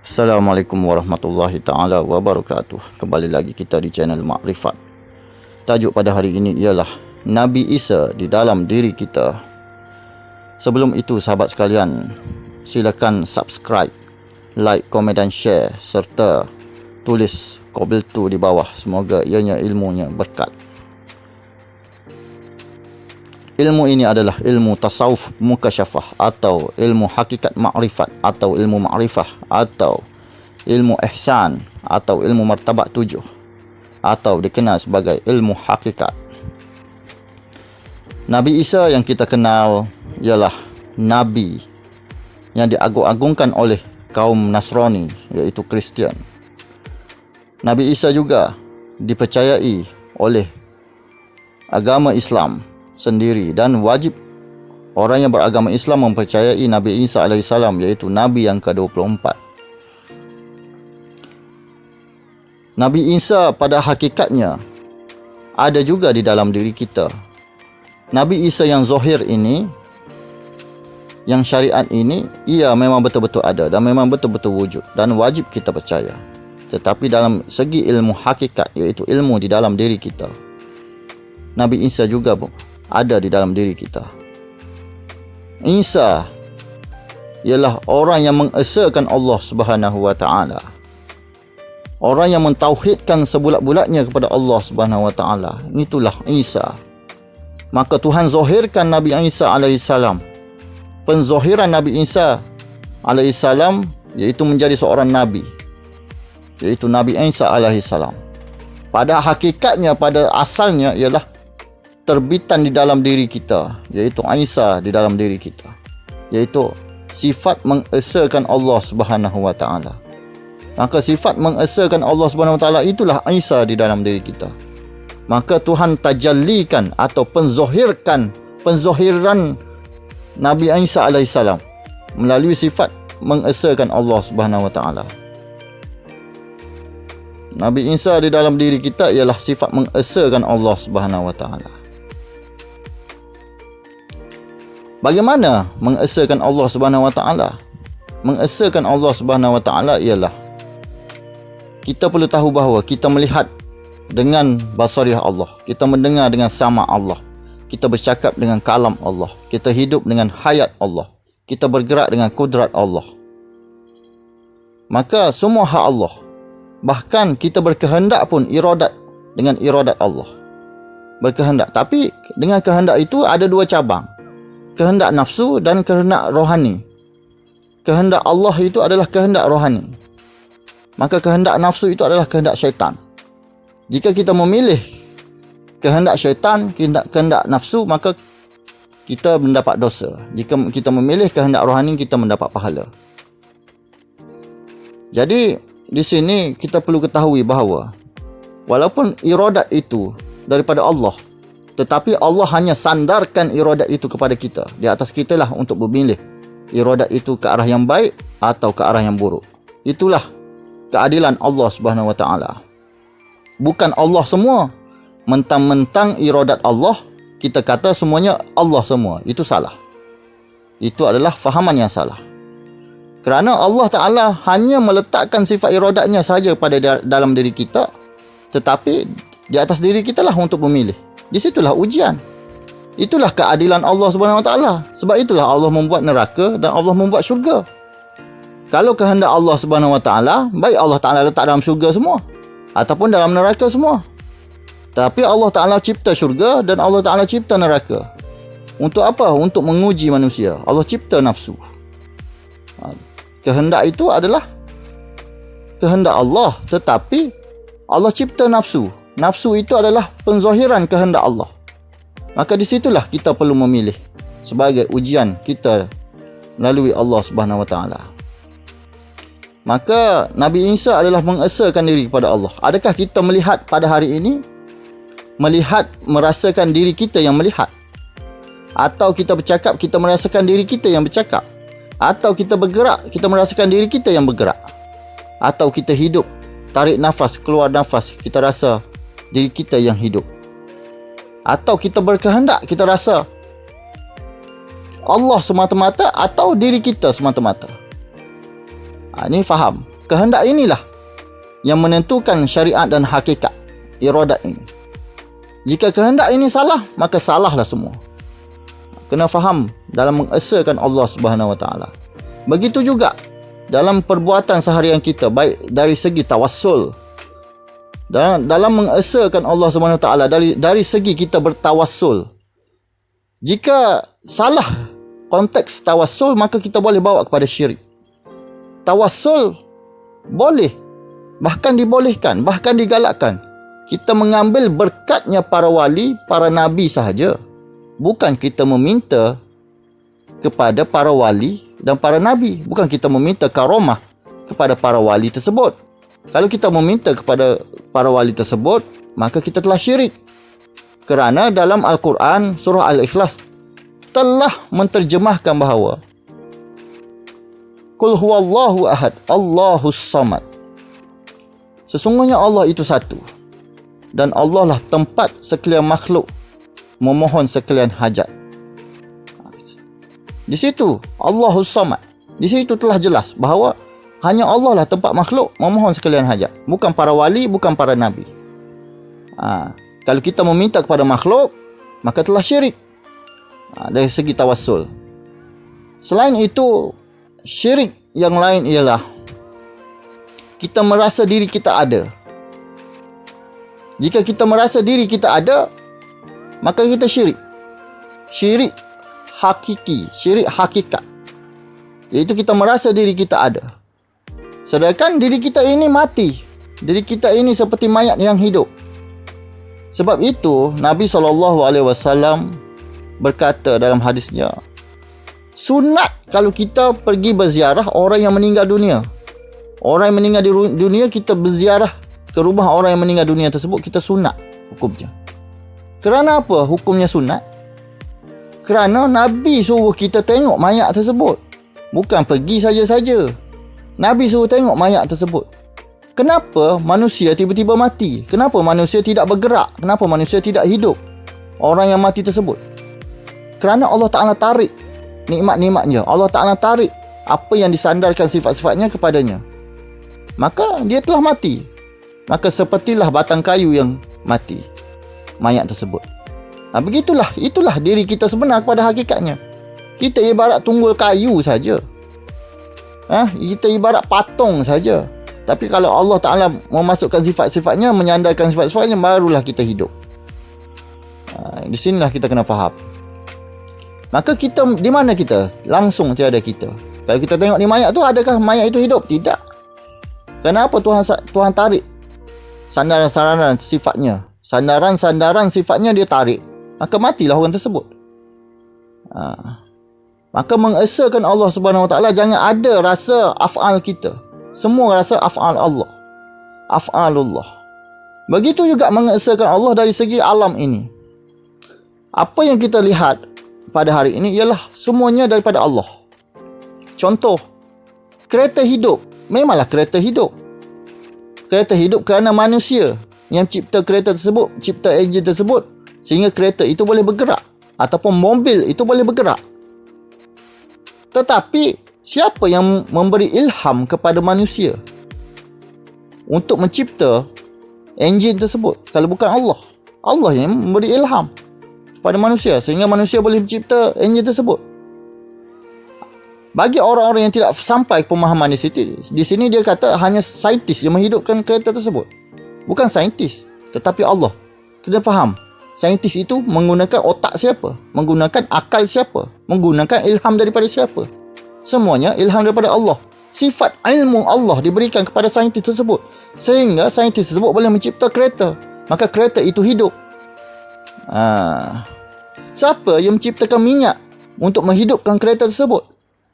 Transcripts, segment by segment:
Assalamualaikum warahmatullahi ta'ala wabarakatuh. Kembali lagi kita di channel Makrifat. Tajuk pada hari ini ialah Nabi Isa di dalam diri kita. Sebelum itu sahabat sekalian, silakan subscribe, like, komen dan share serta tulis qabiltu di bawah. Semoga ianya ilmunya berkat. Ilmu ini adalah ilmu tasawuf mukasyafah atau ilmu hakikat makrifat atau ilmu makrifah atau ilmu ihsan atau ilmu martabat 7 atau dikenal sebagai ilmu hakikat. Nabi Isa yang kita kenal ialah Nabi yang diagung-agungkan oleh kaum Nasrani, iaitu Kristian. Nabi Isa juga dipercayai oleh agama Islam sendiri dan wajib orang yang beragama Islam mempercayai Nabi Isa AS, iaitu Nabi yang ke-24. Nabi Isa pada hakikatnya ada juga di dalam diri kita. Nabi Isa yang zahir ini, yang syariat ini, ia memang betul-betul ada dan memang betul-betul wujud dan wajib kita percaya. Tetapi dalam segi ilmu hakikat, iaitu ilmu di dalam diri kita, Nabi Isa juga ada di dalam diri kita. Isa ialah orang yang mengesahkan Allah Subhanahu wa taala. Orang yang mentauhidkan sebulat-bulatnya kepada Allah Subhanahu wa taala. Itulah Isa. Maka Tuhan zahirkan Nabi Isa alaihissalam. Penzahiran Nabi Isa alaihissalam iaitu menjadi seorang nabi, iaitu Nabi Isa alaihissalam. Pada hakikatnya, pada asalnya ialah terbitan di dalam diri kita, iaitu Isa di dalam diri kita, iaitu sifat mengesahkan Allah Subhanahu wa taala. Maka sifat mengesahkan Allah Subhanahu wa taala itulah Isa di dalam diri kita. Maka Tuhan tajallikan atau penzahiran Nabi Isa alaihissalam melalui sifat mengesahkan Allah Subhanahu wa taala. Nabi Isa di dalam diri kita ialah sifat mengesahkan Allah Subhanahu wa taala. Bagaimana mengesahkan Allah Subhanahu wa taala? Mengesahkan Allah Subhanahu wa taala ialah kita perlu tahu bahawa kita melihat dengan basariah Allah, kita mendengar dengan sama Allah, kita bercakap dengan kalam Allah, kita hidup dengan hayat Allah, kita bergerak dengan kudrat Allah. Maka semua hak Allah. Bahkan kita berkehendak pun iradat dengan iradat Allah. Berkehendak, tapi dengan kehendak itu ada dua cabang. Kehendak nafsu dan kehendak rohani. Kehendak Allah itu adalah kehendak rohani. Maka kehendak nafsu itu adalah kehendak syaitan. Jika kita memilih kehendak syaitan, kehendak nafsu, maka kita mendapat dosa. Jika kita memilih kehendak rohani, kita mendapat pahala. Jadi di sini kita perlu ketahui bahawa walaupun iradat itu daripada Allah, tetapi Allah hanya sandarkan iradat itu kepada kita. Di atas kita lah untuk memilih iradat itu ke arah yang baik atau ke arah yang buruk. Itulah keadilan Allah Subhanahu wa taala. Bukan Allah semua. Mentang-mentang iradat Allah, kita kata semuanya Allah semua. Itu salah. Itu adalah fahaman yang salah. Kerana Allah Ta'ala hanya meletakkan sifat iradatnya sahaja pada dalam diri kita, tetapi di atas diri kita lah untuk memilih. Di situlah ujian. Itulah keadilan Allah Subhanahu wa taala. Sebab itulah Allah membuat neraka dan Allah membuat syurga. Kalau kehendak Allah Subhanahu wa taala, baik Allah Taala letak dalam syurga semua ataupun dalam neraka semua. Tapi Allah Taala cipta syurga dan Allah Taala cipta neraka. Untuk apa? Untuk menguji manusia. Allah cipta nafsu. Kehendak itu adalah kehendak Allah, tetapi Allah cipta nafsu. Nafsu itu adalah penzahiran kehendak Allah. Maka di situlah kita perlu memilih sebagai ujian kita melalui Allah Subhanahu wa taala. Maka Nabi Isa adalah mengesahkan diri kepada Allah. Adakah kita melihat pada hari ini? Merasakan diri kita yang melihat? Atau kita bercakap, kita merasakan diri kita yang bercakap? Atau kita bergerak, kita merasakan diri kita yang bergerak? Atau kita hidup, tarik nafas, keluar nafas, kita rasa diri kita yang hidup? Atau kita berkehendak, kita rasa Allah semata-mata atau diri kita semata-mata? Ini faham. kehendak inilah yang menentukan syariat dan hakikat iradat ini. Jika kehendak ini salah, maka salahlah semua. Kena faham dalam mengesakan Allah Subhanahu Wa Taala. Begitu juga dalam perbuatan seharian kita, baik dari segi tawassul, dalam mengesakan Allah Subhanahu Wa Taala, dari segi kita bertawassul. Jika salah konteks tawassul, maka kita boleh bawa kepada syirik. Tawassul boleh, bahkan dibolehkan, bahkan digalakkan. Kita mengambil berkatnya para wali, para nabi sahaja. Bukan kita meminta kepada para wali dan para nabi. Bukan kita meminta karamah kepada para wali tersebut. Kalau kita meminta kepada para wali tersebut, maka kita telah syirik. Kerana dalam Al-Quran, surah Al-Ikhlas telah menterjemahkan bahawa Qul huwallahu ahad, Allahus samad. Sesungguhnya Allah itu satu. Dan Allah lah tempat sekalian makhluk memohon sekalian hajat. Di situ Allahus samad. Di situ telah jelas bahawa hanya Allah lah tempat makhluk memohon sekalian hajat. Bukan para wali, bukan para nabi. Kalau kita meminta kepada makhluk, maka telah syirik. Dari segi tawassul. Selain itu, syirik yang lain ialah kita merasa diri kita ada. Jika kita merasa diri kita ada, maka kita syirik. Syirik hakiki, syirik hakikat. Iaitu kita merasa diri kita ada. Sedangkan diri kita ini mati. Diri kita ini seperti mayat yang hidup. Sebab itu Nabi SAW berkata dalam hadisnya, sunat kalau kita pergi berziarah orang yang meninggal dunia. Orang yang meninggal dunia, kita berziarah ke rumah orang yang meninggal dunia tersebut, kita sunat hukumnya. Kerana apa hukumnya sunat? Kerana Nabi suruh kita tengok mayat tersebut. Bukan pergi saja-saja. Nabi suruh tengok mayat tersebut. Kenapa manusia tiba-tiba mati? Kenapa manusia tidak bergerak? Kenapa manusia tidak hidup? Orang yang mati tersebut. Kerana Allah Ta'ala tarik nikmat-nikmatnya. Allah Ta'ala tarik apa yang disandarkan sifat-sifatnya kepadanya. Maka dia telah mati. Maka sepertilah batang kayu yang mati, mayat tersebut. Begitulah, itulah diri kita sebenar pada hakikatnya. Kita ibarat tunggul kayu saja. Kita ibarat patung saja. Tapi kalau Allah Ta'ala memasukkan sifat-sifatnya, menyandarkan sifat-sifatnya, barulah kita hidup. Di sinilah kita kena faham. Maka kita, di mana kita? Langsung tiada kita. Kalau kita tengok di mayat tu, adakah mayat itu hidup? Tidak. Kenapa Tuhan tarik sandaran-sandaran sifatnya? Sandaran-sandaran sifatnya dia tarik. Maka matilah orang tersebut. Maka mengesakan Allah Subhanahu Wa Taala, jangan ada rasa af'al kita. Semua rasa af'al Allah. Af'alullah. Begitu juga mengesakan Allah dari segi alam ini. Apa yang kita lihat pada hari ini ialah semuanya daripada Allah. Contoh, kereta hidup. Memanglah kereta hidup. Kereta hidup kerana manusia yang cipta kereta tersebut, cipta enjin tersebut, sehingga kereta itu boleh bergerak. Ataupun mobil itu boleh bergerak. Tetapi siapa yang memberi ilham kepada manusia untuk mencipta enjin tersebut? Kalau bukan Allah. Allah yang memberi ilham kepada manusia sehingga manusia boleh mencipta enjin tersebut. Bagi orang-orang yang tidak sampai pemahaman di sini dia kata hanya saintis yang menghidupkan kereta tersebut. Bukan saintis, tetapi Allah. Kita faham. Saintis itu menggunakan otak siapa? Menggunakan akal siapa? Menggunakan ilham daripada siapa? Semuanya ilham daripada Allah. Sifat ilmu Allah diberikan kepada saintis tersebut sehingga saintis tersebut boleh mencipta kereta. Maka kereta itu hidup. Siapa yang menciptakan minyak untuk menghidupkan kereta tersebut?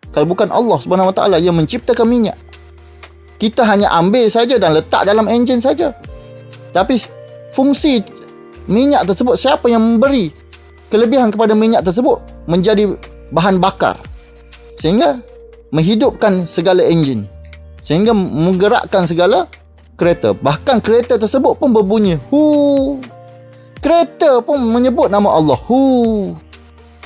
Kalau bukan Allah Subhanahu Wa Taala yang menciptakan minyak. Kita hanya ambil saja dan letak dalam enjin saja. Tapi fungsi minyak tersebut, siapa yang memberi kelebihan kepada minyak tersebut menjadi bahan bakar sehingga menghidupkan segala enjin, sehingga menggerakkan segala kereta. Bahkan kereta tersebut pun berbunyi hu. Kereta pun menyebut nama Allah hu.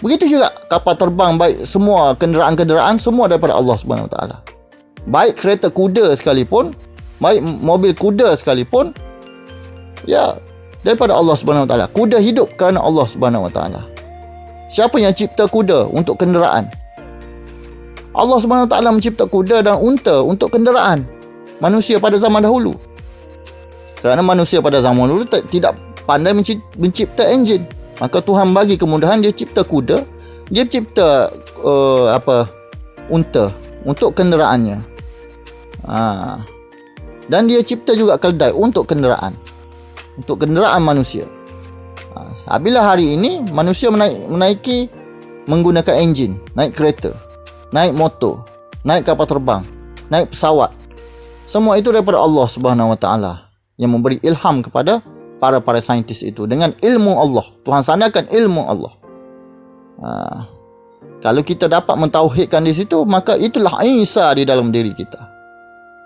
Begitu juga kapal terbang, baik semua kenderaan-kenderaan semua daripada Allah Subhanahu Wa Taala. Baik kereta kuda sekalipun, baik mobil kuda sekalipun, ya, daripada Allah Subhanahu Wa Taala. Kuda hidup kerana Allah Subhanahu Wa Taala. Siapa yang cipta kuda untuk kenderaan? Allah Subhanahu Wa Taala mencipta kuda dan unta untuk kenderaan manusia pada zaman dahulu. Kerana manusia pada zaman dahulu tidak pandai mencipta enjin, maka Tuhan bagi kemudahan, dia cipta kuda, dia cipta unta untuk kenderaannya. Dan dia cipta juga keledai untuk kenderaan manusia. Bila hari ini manusia menaiki menggunakan enjin, naik kereta, naik motor, naik kapal terbang, naik pesawat. Semua itu daripada Allah Subhanahu Wa Taala yang memberi ilham kepada para saintis itu dengan ilmu Allah. Tuhan sandarkan ilmu Allah. Kalau kita dapat mentauhidkan di situ, maka itulah Isa di dalam diri kita.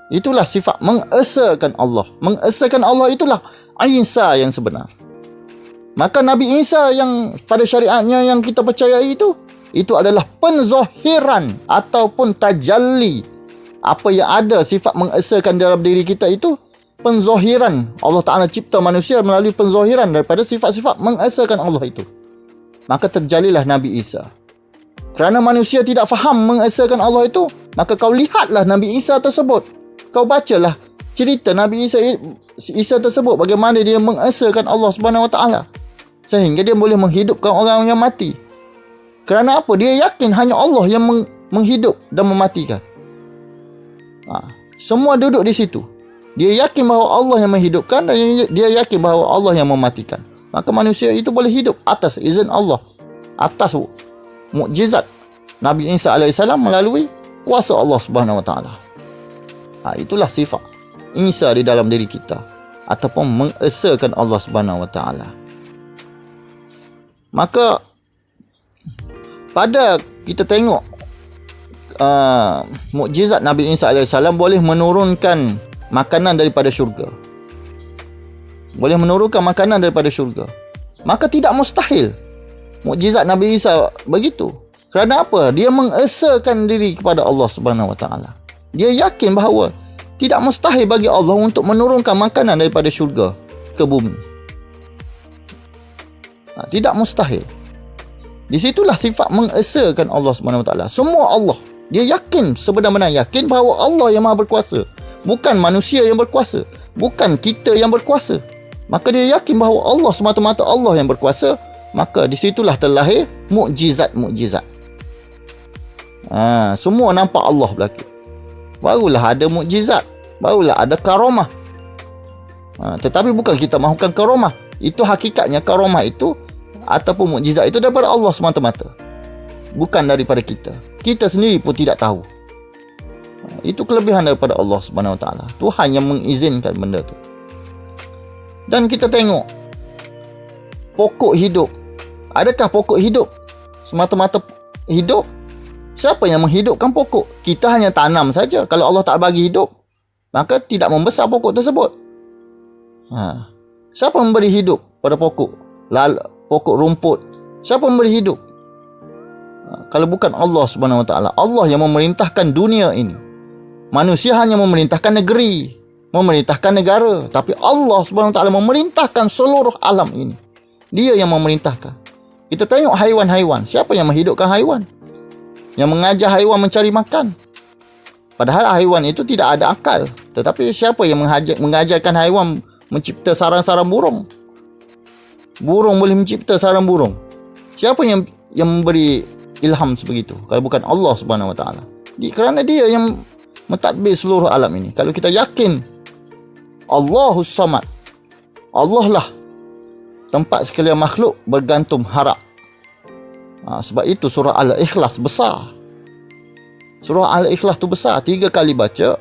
Itulah sifat mengesakan Allah. Mengesakan Allah itulah Isa yang sebenar. Maka Nabi Isa yang pada syariatnya yang kita percayai itu adalah penzahiran ataupun tajalli. Apa yang ada sifat mengesakan dalam diri kita itu penzahiran. Allah Ta'ala cipta manusia melalui penzahiran daripada sifat-sifat mengesakan Allah itu. Maka terjalilah Nabi Isa. Kerana manusia tidak faham mengesakan Allah itu, maka kau lihatlah Nabi Isa tersebut. Kau bacalah cerita Nabi Isa tersebut, bagaimana dia mengesakan Allah Subhanahu Wa Taala sehingga dia boleh menghidupkan orang yang mati. Kerana apa? Dia yakin hanya Allah yang menghidup dan mematikan. Semua duduk di situ. Dia yakin bahawa Allah yang menghidupkan dan dia yakin bahawa Allah yang mematikan. Maka manusia itu boleh hidup atas izin Allah, atas mukjizat Nabi Isa AS melalui kuasa Allah Subhanahu Wa Taala. Itulah sifat Isa di dalam diri kita, ataupun mengesakan Allah Subhanahu Wa Taala. Maka pada kita tengok mukjizat Nabi Isa AS boleh menurunkan makanan daripada syurga. Boleh menurunkan makanan daripada syurga. Maka tidak mustahil mukjizat Nabi Isa begitu. Kerana apa? Dia mengesakan diri kepada Allah Subhanahu Wa Taala. Dia yakin bahawa tidak mustahil bagi Allah untuk menurunkan makanan daripada syurga ke bumi. Tidak mustahil. Di situlah sifat mengesakan Allah Subhanahu Wa Taala. Semua Allah. Dia yakin, sebenar-benar yakin bahawa Allah yang Maha Berkuasa, bukan manusia yang berkuasa, bukan kita yang berkuasa. Maka dia yakin bahawa Allah semata-mata Allah yang berkuasa. Maka di situlah terlahir mukjizat-mukjizat. Semua nampak Allah berlaku. Barulah ada mukjizat, barulah ada karamah. Tetapi bukan kita mahukan karamah. Itu hakikatnya karamah itu ataupun mukjizat itu daripada Allah semata-mata, bukan daripada kita. Kita sendiri pun tidak tahu. Itu kelebihan daripada Allah Subhanahu Wa Taala. Tuhan yang mengizinkan benda tu. Dan kita tengok pokok hidup. Adakah pokok hidup semata-mata hidup? Siapa yang menghidupkan pokok? Kita hanya tanam saja. Kalau Allah tak bagi hidup, maka tidak membesar pokok tersebut. Siapa memberi hidup pada pokok? Pokok rumput. Siapa memberi hidup? Kalau bukan Allah Subhanahu Wa Taala. Allah yang memerintahkan dunia ini. Manusia hanya memerintahkan negeri, memerintahkan negara, tapi Allah Subhanahu Wa Taala memerintahkan seluruh alam ini. Dia yang memerintahkan. Kita tengok haiwan-haiwan. Siapa yang menghidupkan haiwan? Yang mengajar haiwan mencari makan. Padahal haiwan itu tidak ada akal. Tetapi siapa yang mengajarkan haiwan mencipta sarang-sarang burung? Burung boleh mencipta sarang burung. Siapa yang memberi ilham sebegitu kalau bukan Allah Subhanahu Wa Taala? Kerana dia yang mentadbir seluruh alam ini. Kalau kita yakin Allahus Samad, Allah lah tempat sekalian makhluk bergantung harap. Sebab itu surah Al-Ikhlas besar. Surah Al-Ikhlas tu besar. 3 kali baca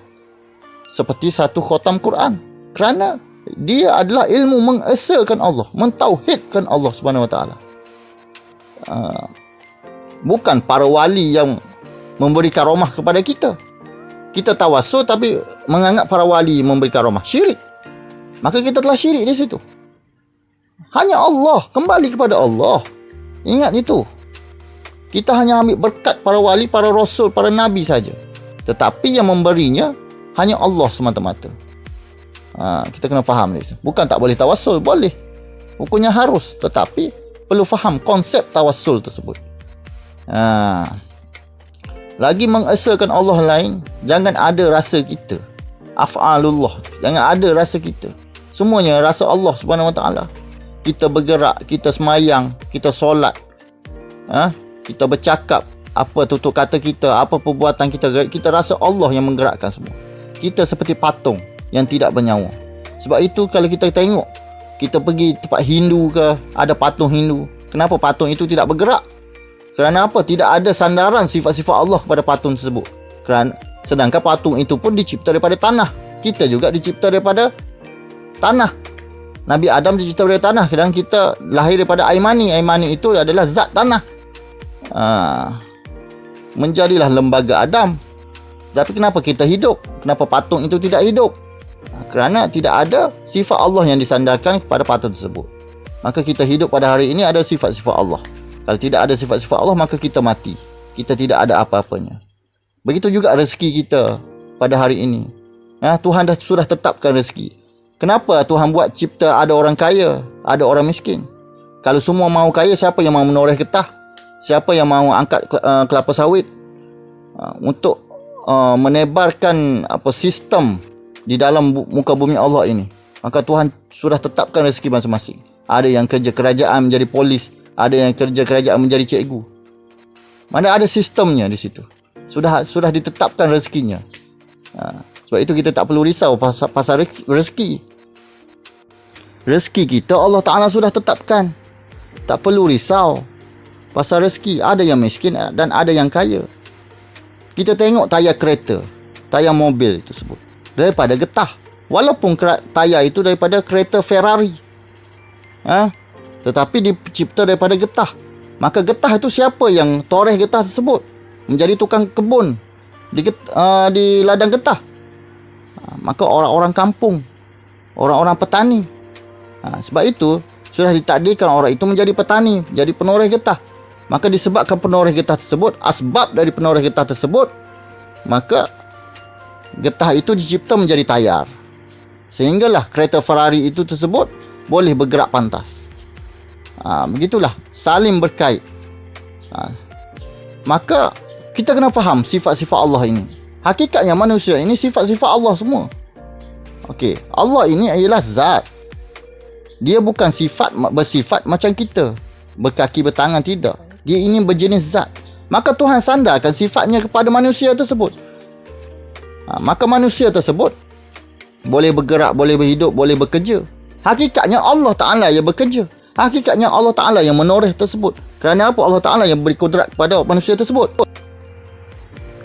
seperti satu khatam Quran. Kerana dia adalah ilmu mengesakan Allah, mentauhidkan Allah Subhanahu Wa Taala. Bukan para wali yang memberi karamah kepada kita. Kita tawassul tapi menganggap para wali memberi karamah. Syirik. Maka kita telah syirik di situ. Hanya Allah, kembali kepada Allah. Ingat itu. Kita hanya ambil berkat para wali, para rasul, para nabi saja. Tetapi yang memberinya hanya Allah semata-mata. Kita kena faham ni. Bukan tak boleh tawassul, boleh. Hukumnya harus, tetapi perlu faham konsep tawassul tersebut. Lagi mengesakan Allah lain, jangan ada rasa kita. Af'alullah, jangan ada rasa kita. Semuanya rasa Allah Subhanahu Wa Taala. Kita bergerak, kita semayang, kita solat, kita bercakap, apa tutur kata kita, apa perbuatan kita, kita rasa Allah yang menggerakkan semua. Kita seperti patung yang tidak bernyawa. Sebab itu kalau kita tengok, kita pergi tempat Hindu ke, ada patung Hindu, kenapa patung itu tidak bergerak? Kerana apa? Tidak ada sandaran sifat-sifat Allah kepada patung tersebut. Sedangkan patung itu pun dicipta daripada tanah. Kita juga dicipta daripada tanah. Nabi Adam dicipta daripada tanah, sedangkan kita lahir daripada air mani. Air mani itu adalah zat tanah. Menjadilah lembaga Adam. Tapi kenapa kita hidup? Kenapa patung itu tidak hidup? Kerana tidak ada sifat Allah yang disandarkan kepada patung tersebut. Maka kita hidup pada hari ini ada sifat-sifat Allah. Kalau tidak ada sifat-sifat Allah, maka kita mati. Kita tidak ada apa-apanya. Begitu juga rezeki kita pada hari ini. Tuhan sudah tetapkan rezeki. Kenapa Tuhan buat cipta ada orang kaya, ada orang miskin? Kalau semua mahu kaya, siapa yang mahu menoreh getah? Siapa yang mahu angkat kelapa sawit? Untuk menebarkan sistem di dalam muka bumi Allah ini. Maka Tuhan sudah tetapkan rezeki masing-masing. Ada yang kerja kerajaan menjadi polis, ada yang kerja kerajaan menjadi cikgu. Mana ada sistemnya di situ. Sudah ditetapkan rezekinya. Sebab itu kita tak perlu risau pasal rezeki. Rezeki kita Allah Ta'ala sudah tetapkan. Tak perlu risau pasal rezeki. Ada yang miskin dan ada yang kaya. Kita tengok tayar kereta, tayar mobil tersebut daripada getah. Walaupun tayar itu daripada kereta Ferrari, tetapi dicipta daripada getah. Maka getah itu siapa yang toreh getah tersebut? Menjadi tukang kebun di ladang getah. Maka orang-orang kampung, orang-orang petani. Sebab itu sudah ditakdirkan orang itu menjadi petani, jadi penoreh getah. Maka disebabkan penoreh getah tersebut, asbab dari penoreh getah tersebut, maka getah itu dicipta menjadi tayar. Sehinggalah kereta Ferrari itu tersebut boleh bergerak pantas. Begitulah, saling berkait. Maka kita kena faham sifat-sifat Allah ini. Hakikatnya manusia ini sifat-sifat Allah semua. Okey, Allah ini ialah zat. Dia bukan bersifat macam kita, berkaki bertangan, tidak. Dia ini berjenis zat. Maka Tuhan sandarkan sifatnya kepada manusia tersebut. Maka manusia tersebut boleh bergerak, boleh berhidup, boleh bekerja. Hakikatnya Allah Ta'ala yang bekerja. Hakikatnya Allah Ta'ala yang menoreh tersebut. Kerana apa? Allah Ta'ala yang beri kudrat kepada manusia tersebut.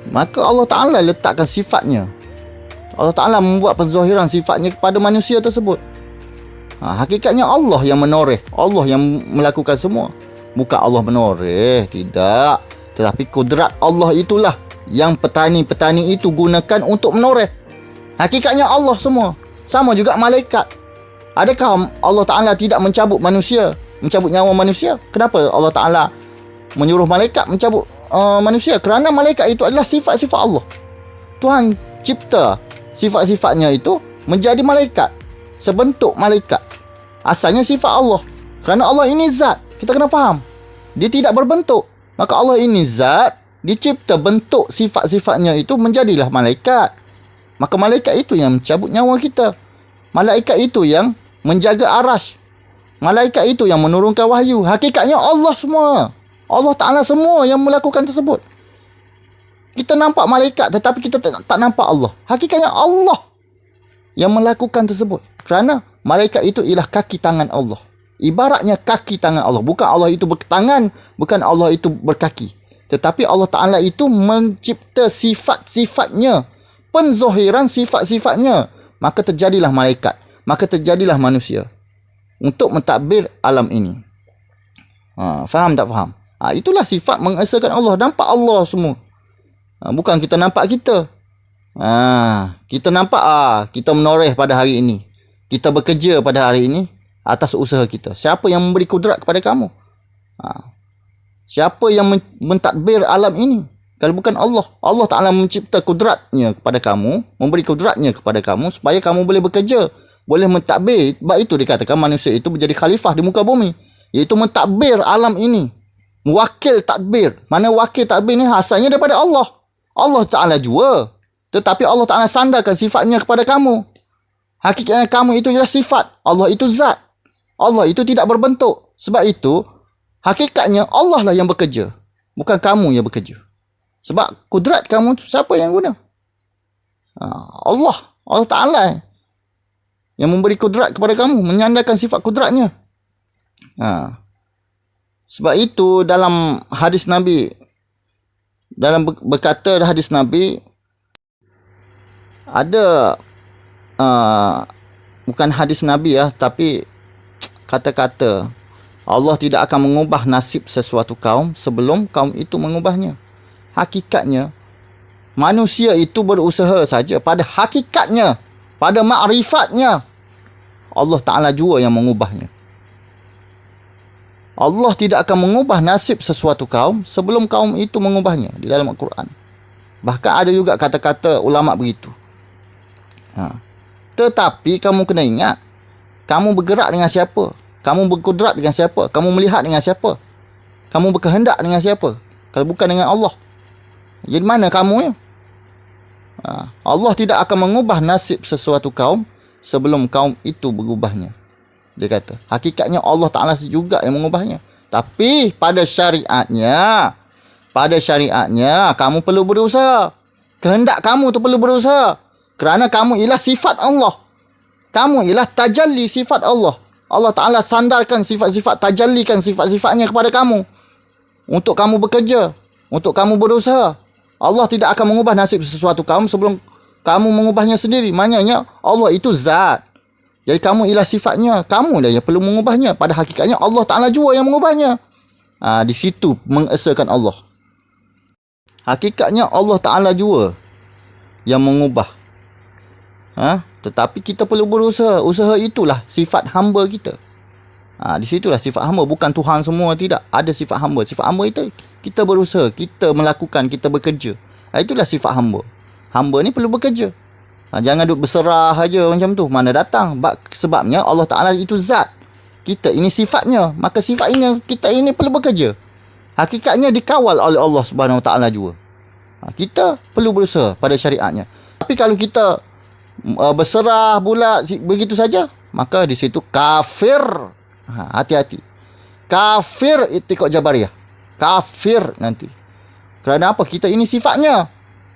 Maka Allah Ta'ala letakkan sifatnya. Allah Ta'ala membuat penzahiran sifatnya kepada manusia tersebut. Hakikatnya Allah yang menoreh, Allah yang melakukan semua. Bukan Allah menoreh, tidak. Tetapi kudrat Allah itulah yang petani-petani itu gunakan untuk menoreh. Hakikatnya Allah semua. Sama juga malaikat. Adakah Allah Ta'ala tidak mencabut manusia, mencabut nyawa manusia? Kenapa Allah Ta'ala menyuruh malaikat mencabut manusia? Kerana malaikat itu adalah sifat-sifat Allah. Tuhan cipta sifat-sifatnya itu menjadi malaikat, sebentuk malaikat. Asalnya sifat Allah. Kerana Allah ini zat. Kita kena faham. Dia tidak berbentuk. Maka Allah ini zat, dicipta bentuk sifat-sifatnya itu menjadilah malaikat. Maka malaikat itu yang mencabut nyawa kita. Malaikat itu yang menjaga arasy. Malaikat itu yang menurunkan wahyu. Hakikatnya Allah semua. Allah Ta'ala semua yang melakukan tersebut. Kita nampak malaikat tetapi kita tak nampak Allah. Hakikatnya Allah yang melakukan tersebut. Kerana malaikat itu ialah kaki tangan Allah. Ibaratnya kaki tangan Allah. Bukan Allah itu bertangan, bukan Allah itu berkaki. Tetapi Allah Ta'ala itu mencipta sifat-sifatnya, penzahiran sifat-sifatnya. Maka terjadilah malaikat, maka terjadilah manusia untuk mentadbir alam ini. Faham tak faham? Itulah sifat mengesakan Allah. Nampak Allah semua. Bukan kita nampak kita. Kita nampak kita menoreh pada hari ini. Kita bekerja pada hari ini atas usaha kita. Siapa yang memberi kudrat kepada kamu? Siapa yang mentadbir alam ini? Kalau bukan Allah, Allah Ta'ala mencipta kudratnya kepada kamu, memberi kudratnya kepada kamu supaya kamu boleh bekerja, boleh mentadbir. Sebab itu dikatakan manusia itu menjadi khalifah di muka bumi, iaitu mentadbir alam ini. Wakil tadbir. Mana wakil tadbir ni asalnya daripada Allah. Allah Ta'ala jua. Tetapi Allah Ta'ala sandarkan sifatnya kepada kamu. Hakikatnya kamu itu ialah sifat. Allah itu zat. Allah itu tidak berbentuk. Sebab itu, hakikatnya Allah lah yang bekerja. Bukan kamu yang bekerja. Sebab kudrat kamu tu siapa yang guna? Allah. Allah Ta'ala yang memberi kudrat kepada kamu. Menyandarkan sifat kudratnya. Sebab itu dalam hadis Nabi, dalam berkata hadis Nabi, ada bukan hadis Nabi tapi kata-kata Allah tidak akan mengubah nasib sesuatu kaum sebelum kaum itu mengubahnya. Hakikatnya manusia itu berusaha saja. Pada hakikatnya, pada ma'rifatnya, Allah Ta'ala jua yang mengubahnya. Allah tidak akan mengubah nasib sesuatu kaum sebelum kaum itu mengubahnya di dalam Al-Quran. Bahkan ada juga kata-kata ulama begitu. Tetapi kamu kena ingat, kamu bergerak dengan siapa? Kamu berkudrat dengan siapa? Kamu melihat dengan siapa? Kamu berkehendak dengan siapa? Kalau bukan dengan Allah, jadi mana kamu ya? Allah tidak akan mengubah nasib sesuatu kaum sebelum kaum itu berubahnya. Dia kata, hakikatnya Allah Ta'ala juga yang mengubahnya. Tapi pada syariatnya, kamu perlu berusaha. Kehendak kamu tu perlu berusaha. Kerana kamu ialah sifat Allah. Kamu ialah tajalli sifat Allah. Allah Ta'ala sandarkan sifat-sifat, tajallikan sifat-sifatnya kepada kamu. Untuk kamu bekerja, untuk kamu berusaha. Allah tidak akan mengubah nasib sesuatu kaum sebelum kamu mengubahnya sendiri. Maknanya Allah itu zat. Jadi kamu ialah sifatnya. Kamu lah yang perlu mengubahnya. Pada hakikatnya Allah Ta'ala jua yang mengubahnya. Di situ mengesakan Allah. Hakikatnya Allah Ta'ala jua yang mengubah. Tetapi kita perlu berusaha. Usaha itulah sifat hamba kita. Di situlah sifat hamba. Bukan Tuhan semua, tidak. Ada sifat hamba. Sifat hamba itu kita berusaha, kita melakukan, kita bekerja. Itulah sifat hamba. Hamba ni perlu bekerja. Jangan duduk berserah saja macam tu. Mana datang? Sebabnya Allah Ta'ala itu zat. Kita ini sifatnya. Maka sifat ini, kita ini perlu bekerja. Hakikatnya dikawal oleh Allah Subhanahu Wa Ta'ala juga. Kita perlu berusaha pada syariatnya. Tapi kalau kita berserah bulat begitu saja, maka di situ kafir. Hati-hati. Kafir itikad Jabariyah. Kafir nanti. Kerana apa? Kita ini sifatnya.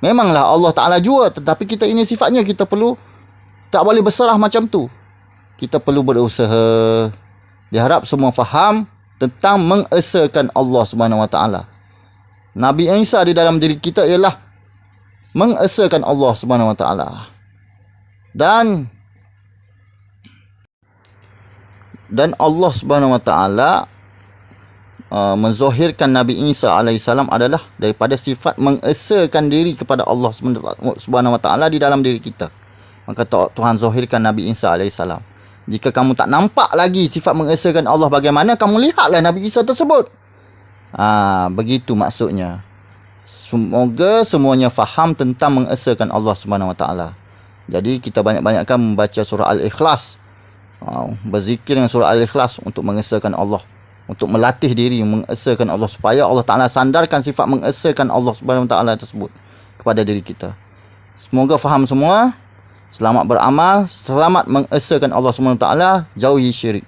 Memanglah Allah Ta'ala jua, tetapi kita ini sifatnya. Kita perlu, tak boleh berserah macam tu. Kita perlu berusaha. Diharap semua faham tentang mengesakan Allah Subhanahu Wa Ta'ala. Nabi Isa di dalam diri kita ialah mengesakan Allah Subhanahu Wa Ta'ala. Dan Allah Subhanahu Wa Ta'ala menzahirkan Nabi Isa alaihissalam adalah daripada sifat mengesakan diri kepada Allah Subhanahu Wa Ta'ala di dalam diri kita. Maka Tuhan zahirkan Nabi Isa alaihissalam. Jika kamu tak nampak lagi sifat mengesakan Allah bagaimana, kamu lihatlah Nabi Isa tersebut. Begitu maksudnya. Semoga semuanya faham tentang mengesakan Allah Subhanahu Wa Ta'ala. Jadi kita banyak-banyakkan membaca surah Al-Ikhlas. Berzikir dengan surah Al-Ikhlas untuk mengesakan Allah. Untuk melatih diri mengesakan Allah, supaya Allah Ta'ala sandarkan sifat mengesakan Allah Subhanahu Wa Ta'ala tersebut kepada diri kita. Semoga faham semua. Selamat beramal, selamat mengesakan Allah Subhanahu Wa Ta'ala, jauhi syirik.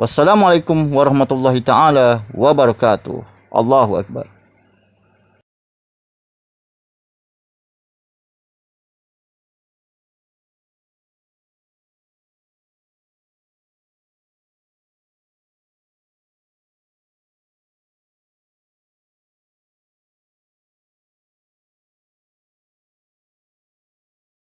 Wassalamualaikum warahmatullahi taala wabarakatuh. Allahu akbar.